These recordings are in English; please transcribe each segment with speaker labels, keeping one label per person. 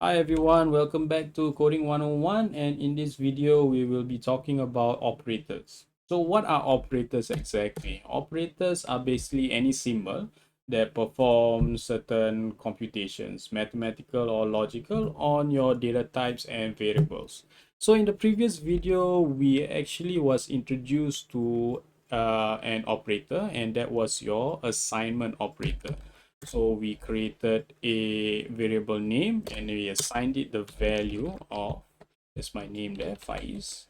Speaker 1: Hi everyone, welcome back to Coding 101, and in this video we will be talking about operators. So what are operators exactly? Operators are basically any symbol that performs certain computations, mathematical or logical, on your data types and variables. So in the previous video we actually was introduced to an operator, and that was your assignment operator. So we created a variable name and we assigned it the value of, that's my name there, Faiz.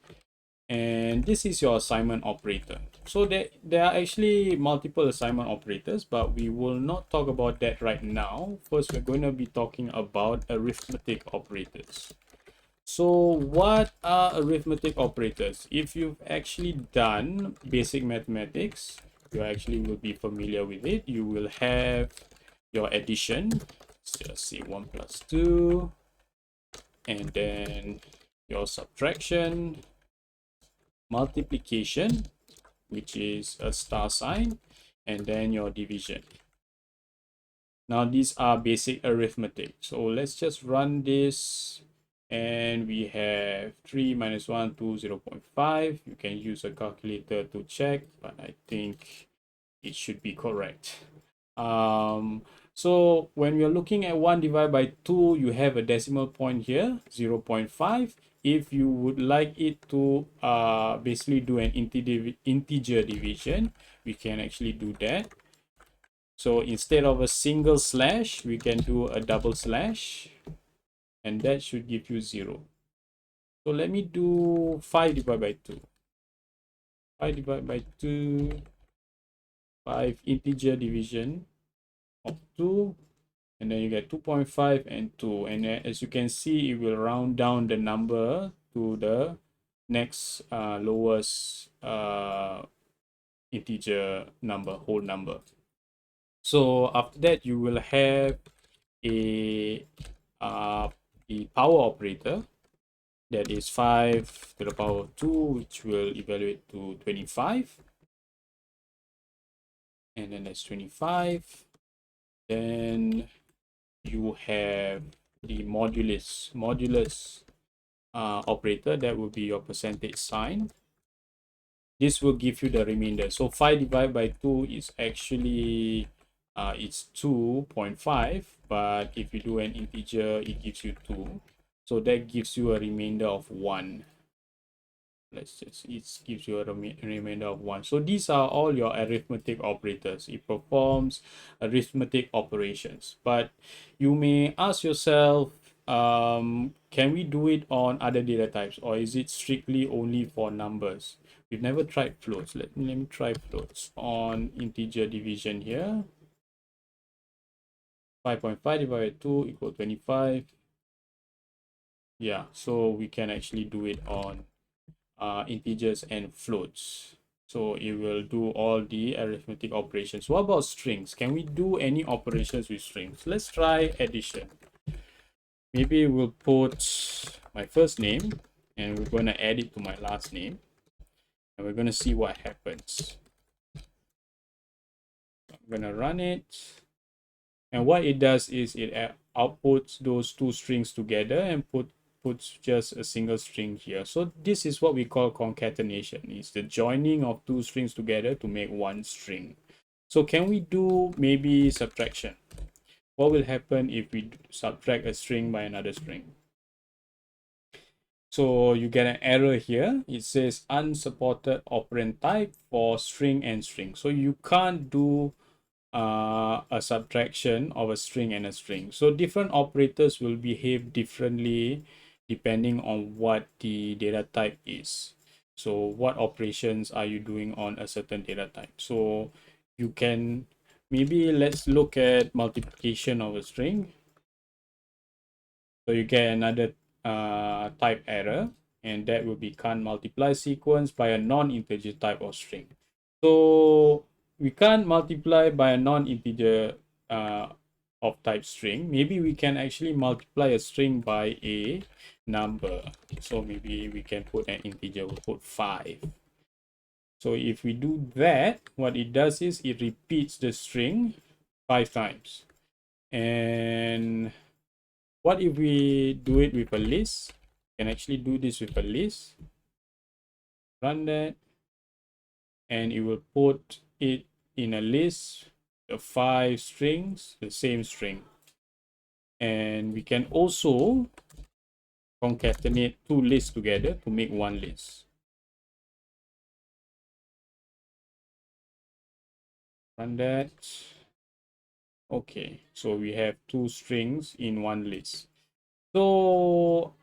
Speaker 1: And this is your assignment operator. So there are actually multiple assignment operators, but we will not talk about that right now. First, we're going to be talking about arithmetic operators. So what are arithmetic operators? If you've actually done basic mathematics, you actually will be familiar with it. You will have your addition, let's just say 1 plus 2, and then your subtraction, multiplication, which is a star sign, and then your division. Now these are basic arithmetic. So let's just run this, and we have 3 minus 1, 2, 0.5. You can use a calculator to check, but I think it should be correct. So when we're looking at 1 divided by 2, you have a decimal point here, 0.5. If you would like it to basically do an integer division, we can actually do that. So instead of a single slash, we can do a double slash, and that should give you 0. So let me do 5 divided by 2. 5 divided by 2, 5 integer division of 2, and then you get 2.5 and 2. And as you can see, it will round down the number to the next lowest integer number, whole number. So after that, you will have a the power operator, that is 5 to the power of 2, which will evaluate to 25, and then that's 25. Then you have the modulus operator, that will be your percentage sign. This will give you the remainder. So 5 divided by 2 is actually it's 2.5, but if you do an integer, it gives you 2. So that gives you a remainder of 1. It gives you a remainder of 1. So these are all your arithmetic operators. It performs arithmetic operations. But you may ask yourself, can we do it on other data types, or is it strictly only for numbers? We've never tried floats. Let me try floats on integer division here. 5.5 divided by 2 equal 25. Yeah, so we can actually do it on integers and floats. So it will do all the arithmetic operations. What about strings? Can we do any operations with strings? Let's try addition. Maybe we'll put my first name and we're going to add it to my last name, and we're going to see what happens. I'm going to run it, and what it does is it outputs those two strings together and puts just a single string here. So this is what we call concatenation. It's the joining of two strings together to make one string. So can we do maybe subtraction? What will happen if we subtract a string by another string? So you get an error here. It says unsupported operand type for string and string. So you can't do a subtraction of a string and a string. So different operators will behave differently depending on what the data type is. So what operations are you doing on a certain data type? So you can, maybe let's look at multiplication of a string. So you get another type error, and that will be can't multiply sequence by a non-integer type of string. So we can't multiply by a non-integer of type string. Maybe we can actually multiply a string by a number. So maybe we can put an integer, we'll put 5. So if we do that, what it does is it repeats the string 5 times. And What if we do it with a list? We can actually do this with a list. Run that, and it will put it in a list, the 5 strings, the same string. And we can also concatenate 2 lists together to make one list. Run that. Okay, so we have 2 strings in one list. So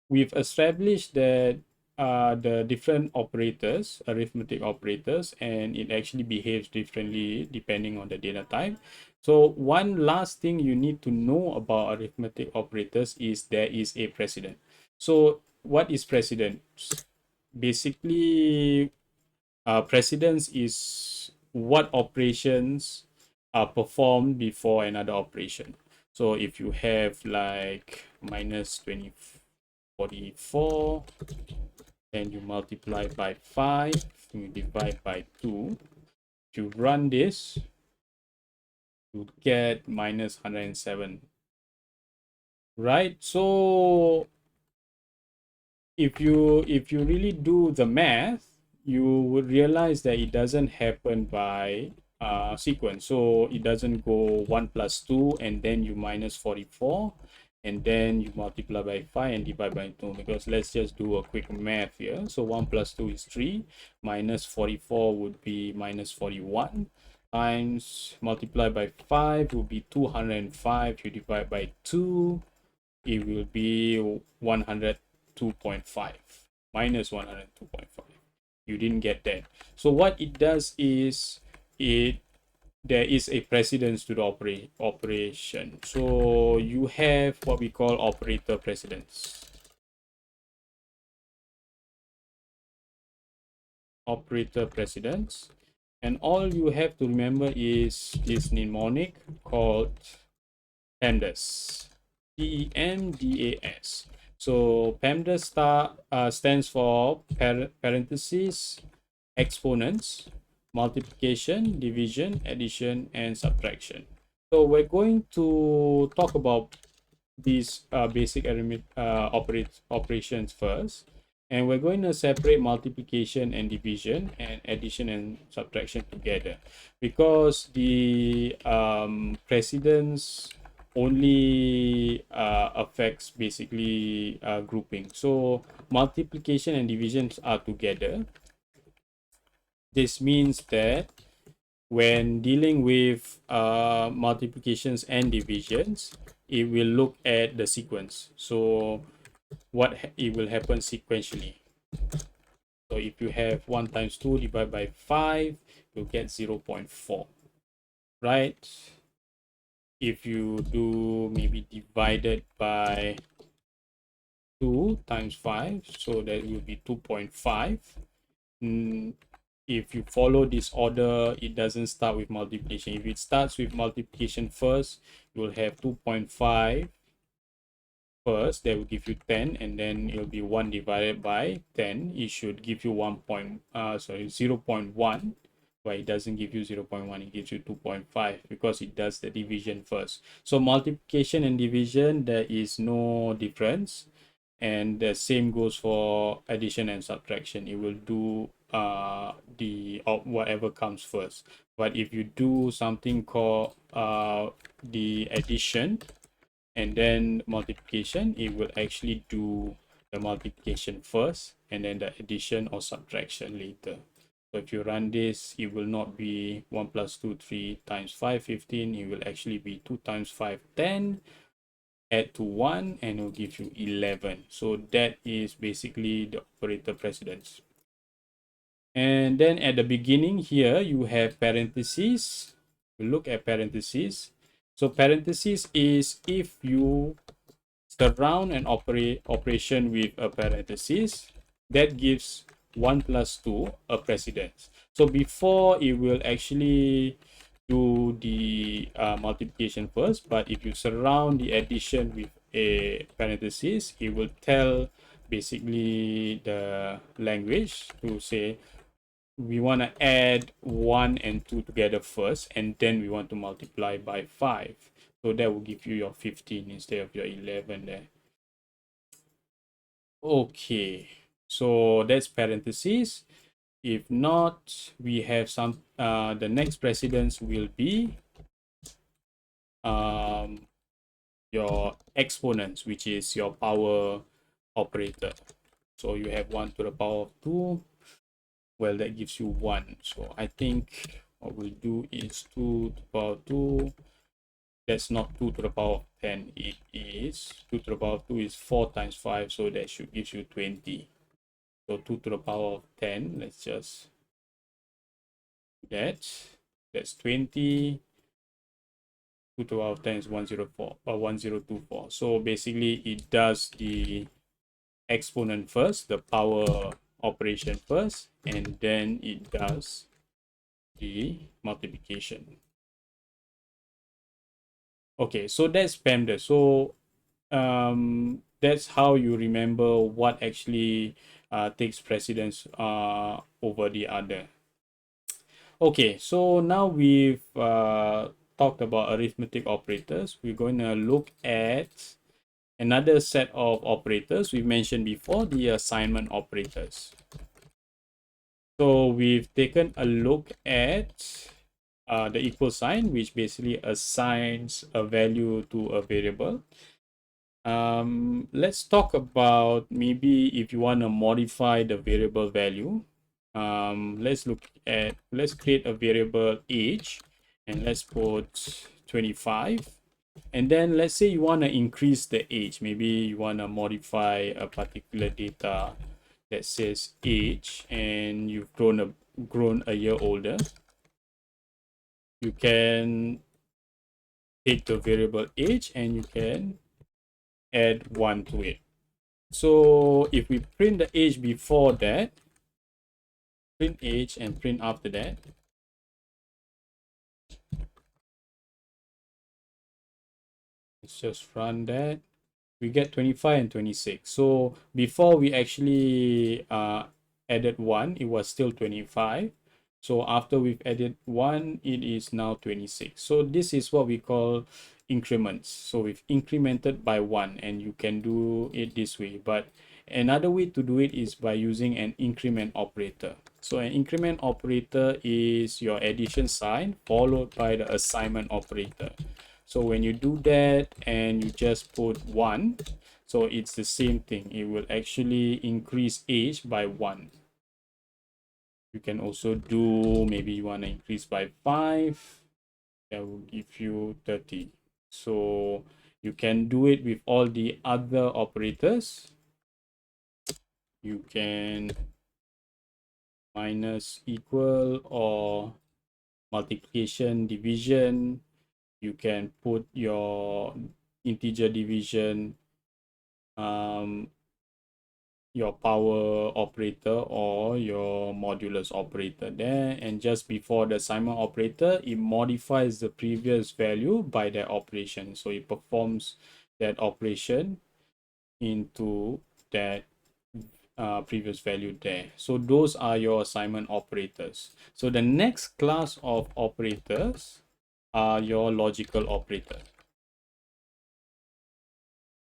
Speaker 1: we've established that the different operators, arithmetic operators, and it actually behaves differently depending on the data type. So one last thing you need to know about arithmetic operators is there is a precedent. So what is precedent? Basically, precedence is what operations are performed before another operation. So if you have like minus 44, and you multiply by 5, you divide by 2, if you run this, you get minus 107, right? So if you really do the math, you would realize that it doesn't happen by sequence. So it doesn't go 1 plus 2 and then you minus 44 and then you multiply by 5 and divide by 2, because let's just do a quick math here. So 1 plus 2 is 3, minus 44 would be minus 41, times multiply by 5 would be 205. You divide by 2, it will be 102.5, minus 102.5. You didn't get that. So what it does is there is a precedence to the operation. So you have what we call operator precedence. Operator precedence. And all you have to remember is this mnemonic called PEMDAS. PEMDAS. So PEMDAS stands for parentheses, exponents, multiplication, division, addition, and subtraction. So we're going to talk about these basic operations first. And we're going to separate multiplication and division and addition and subtraction together, because the precedence only affects basically grouping. So multiplication and divisions are together. This means that when dealing with multiplications and divisions, it will look at the sequence. So it will happen sequentially. So if you have 1 times 2 divided by 5, you'll get 0.4, right? If you do maybe divided by 2 times 5, so that will be 2.5. If you follow this order, it doesn't start with multiplication. If it starts with multiplication first, you will have 2.5 first. That will give you 10, and then it will be 1 divided by 10. It should give you 0.1, but it doesn't give you 0.1. It gives you 2.5 because it does the division first. So multiplication and division, there is no difference. And the same goes for addition and subtraction. It will do the whatever comes first. But if you do something called the addition and then multiplication, it will actually do the multiplication first and then the addition or subtraction later. So if you run this, it will not be 1 plus 2, 3 times 5, 15. It will actually be 2 times 5, 10. Add to 1 and it will give you 11. So that is basically the operator precedence. And then at the beginning here, you have parentheses. We look at parentheses. So parentheses is if you surround an operation with a parenthesis, that gives 1 plus 2 a precedence. So before, it will actually do the multiplication first, but if you surround the addition with a parenthesis, it will tell basically the language to say we want to add 1 and 2 together first, and then we want to multiply by 5. So So that will give you your 15 instead of your 11 there. Okay, so that's parentheses. If not, we have some, the next precedence will be your exponents, which is your power operator. So you have 1 to the power of 2. Well, that gives you 1. So I think what we'll do is 2 to the power of 2. That's not 2 to the power of 10. It is 2 to the power of 2 is 4 times 5. So that should give you 20. So 2 to the power of 10. Let's just do that. That's 20. 2 to the power of 10 is 104 or 1024. So basically it does the exponent first, the power operation first, and then it does the multiplication. Okay, so that's PEMDAS. So that's how you remember what actually takes precedence over the other. Okay, so now we've talked about arithmetic operators. We're going to look at another set of operators we mentioned before, the assignment operators. So we've taken a look at the equal sign, which basically assigns a value to a variable. Let's talk about maybe if you want to modify the variable value. Let's create a variable age, and let's put 25. And then let's say you want to increase the age. Maybe you want to modify a particular data that says age, and you've grown a year older. You can take the variable age and you can add 1 to it. So if we print the age before that, print age and print after that, let's just run that. We get 25 and 26. So before we actually added 1, it was still 25. So after we've added 1, it is now 26. So this is what we call increments. So we've incremented by 1, and you can do it this way. But another way to do it is by using an increment operator. So an increment operator is your addition sign followed by the assignment operator. So when you do that and you just put 1, so it's the same thing. It will actually increase age by 1. You can also do, maybe you want to increase by 5. That will give you 30. So you can do it with all the other operators. You can minus, equal, or multiplication, division. You can put your integer division, your power operator, or your modulus operator there, and just before the assignment operator, it modifies the previous value by that operation. So it performs that operation into that previous value there. So those are your assignment operators. So the next class of operators are your logical operator.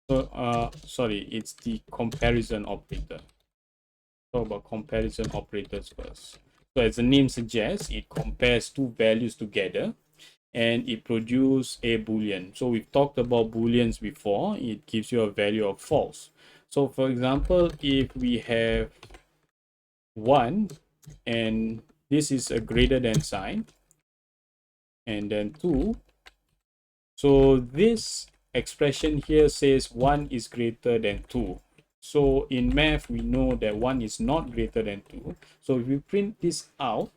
Speaker 1: So sorry, it's the comparison operator. Talk about comparison operators first. So as the name suggests, it compares two values together and it produces a boolean. So we've talked about booleans before. It gives you a value of false. So for example, if we have 1 and this is a greater than sign, and then 2, so this expression here says 1 is greater than 2. So in math, we know that 1 is not greater than 2. So if you print this out,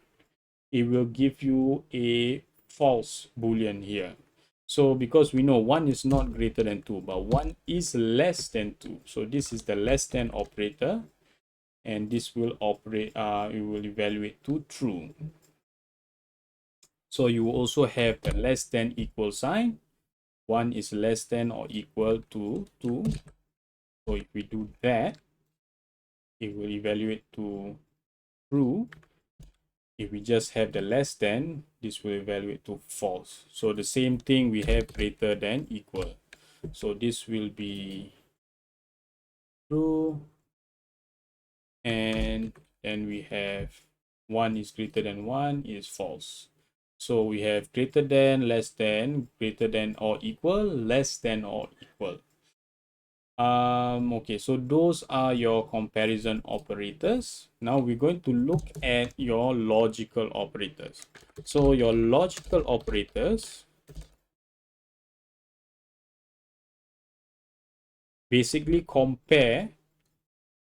Speaker 1: it will give you a false boolean here. So because we know 1 is not greater than 2, but 1 is less than 2. So this is the less than operator, and this will operate, it will evaluate to true. So you also have the less than equal sign. 1 is less than or equal to 2. So if we do that, it will evaluate to true. If we just have the less than, this will evaluate to false. So the same thing, we have greater than equal. So this will be true, and then we have 1 is greater than 1 is false. So we have greater than, less than, greater than or equal, less than or equal. Okay, so those are your comparison operators. Now we're going to look at your logical operators. So your logical operators basically compare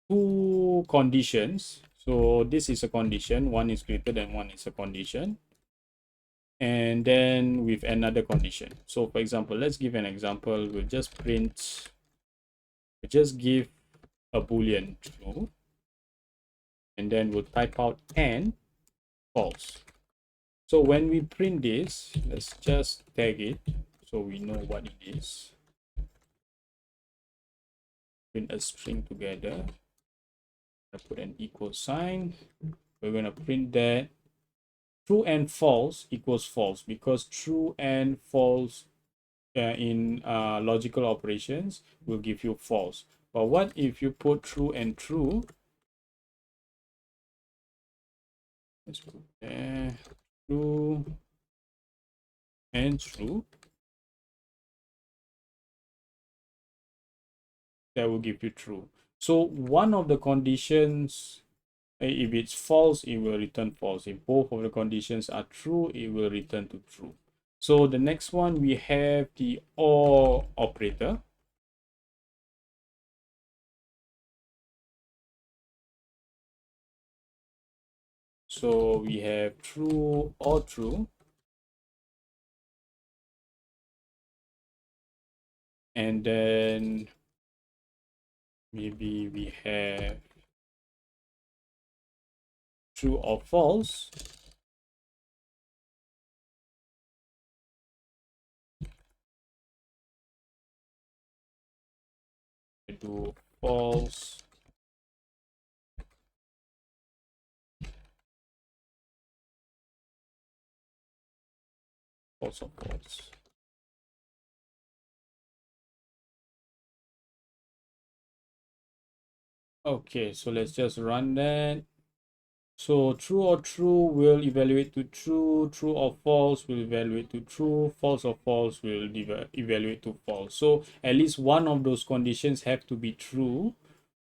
Speaker 1: two conditions. So this is a condition, 1 is greater than 1 is a condition, and then with another condition. So for example, let's give an example. We'll just give a boolean true, and then we'll type out and false. So when we print this, let's just tag it so we know what it is. Print a string together. I put an equal sign. We're going to print that true and false equals false, because true and false in logical operations will give you false. But what if you put true and true? Let's put there, true and true. That will give you true. So one of the conditions, if it's false, it will return false. If both of the conditions are true, it will return to true. So the next one, we have the OR operator. So we have true or true. And then maybe we have true or false. I do false, false or false. Okay, so let's just run that. So true or true will evaluate to true, true or false will evaluate to true, false or false will evaluate to false. So at least one of those conditions have to be true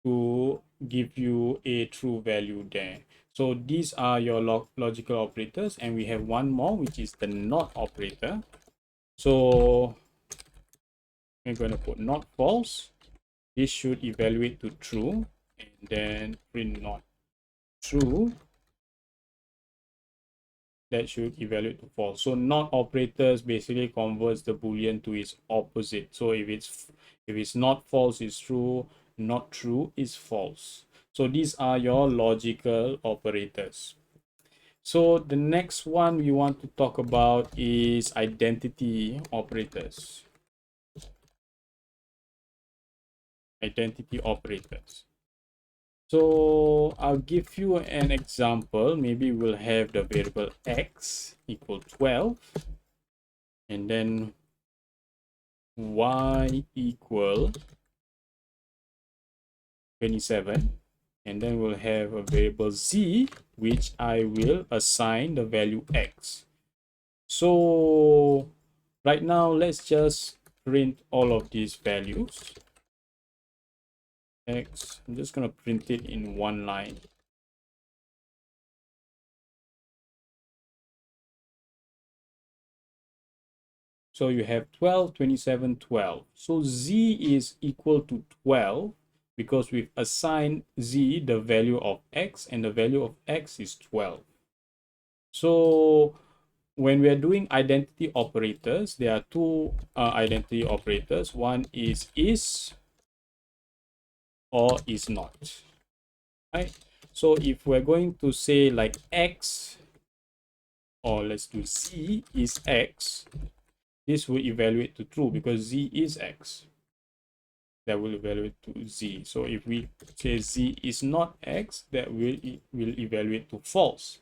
Speaker 1: to give you a true value there. So these are your logical operators, and we have one more, which is the not operator. So we're going to put not false. This should evaluate to true, and then print not true. That should evaluate to false. So not operators basically converts the boolean to its opposite. So if it's not false, it's true. Not true is false. So these are your logical operators. So the next one we want to talk about is identity operators. Identity operators. So I'll give you an example. Maybe we'll have the variable x equal 12, and then y equal 27, and then we'll have a variable z, which I will assign the value x. So right now, let's just print all of these values. X, I'm just going to print it in one line. So you have 12, 27, 12. So z is equal to 12 because we've assigned z the value of x, and the value of x is 12. So when we are doing identity operators, there are two identity operators. One is or is not, right? So if we're going to say like x, or let's do z is x, this will evaluate to true because z is x. That will evaluate to z. So if we say z is not x, that will evaluate to false.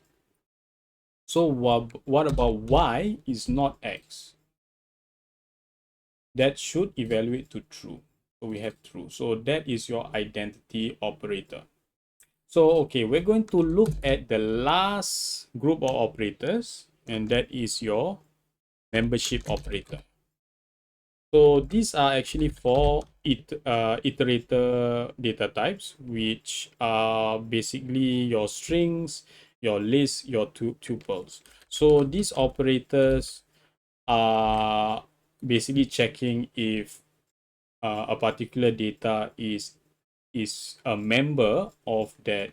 Speaker 1: So what about y is not x? That should evaluate to true. So we have true. So that is your identity operator. So, okay, we're going to look at the last group of operators, and that is your membership operator. So these are actually four iterator data types, which are basically your strings, your lists, your tuples. So these operators are basically checking if a particular data is a member of that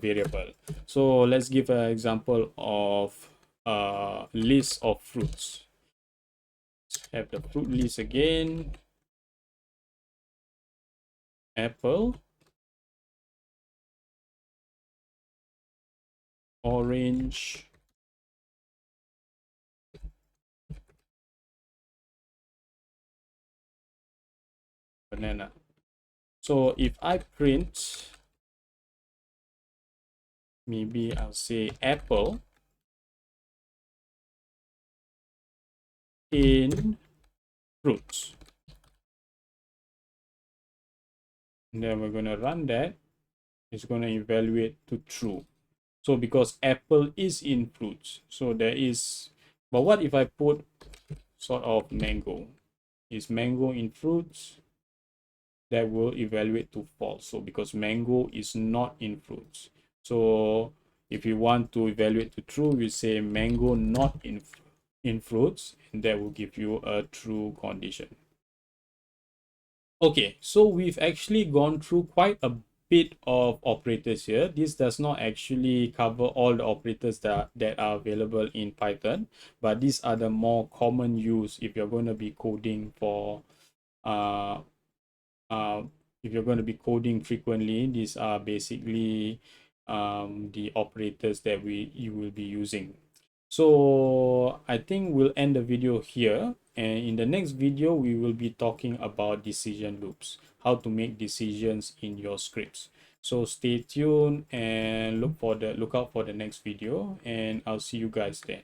Speaker 1: variable. So let's give an example of a list of fruits. Let's have the fruit list again. Apple, orange, banana. So if I print, maybe I'll say apple in fruits. And then we're going to run that. It's going to evaluate to true. So because apple is in fruits, so there is, but what if I put sort of mango? Is mango in fruits? That will evaluate to false. So because mango is not in fruits. So if you want to evaluate to true, we say mango not in fruits, and that will give you a true condition. Okay, so we've actually gone through quite a bit of operators here. This does not actually cover all the operators that are available in Python, but these are the more common use if you're going to be coding for uh, uh, if you're going to be coding frequently. These are basically the operators that you will be using. So I think we'll end the video here, and in the next video we will be talking about decision loops, how to make decisions in your scripts. So stay tuned and look out for the next video, and I'll see you guys then.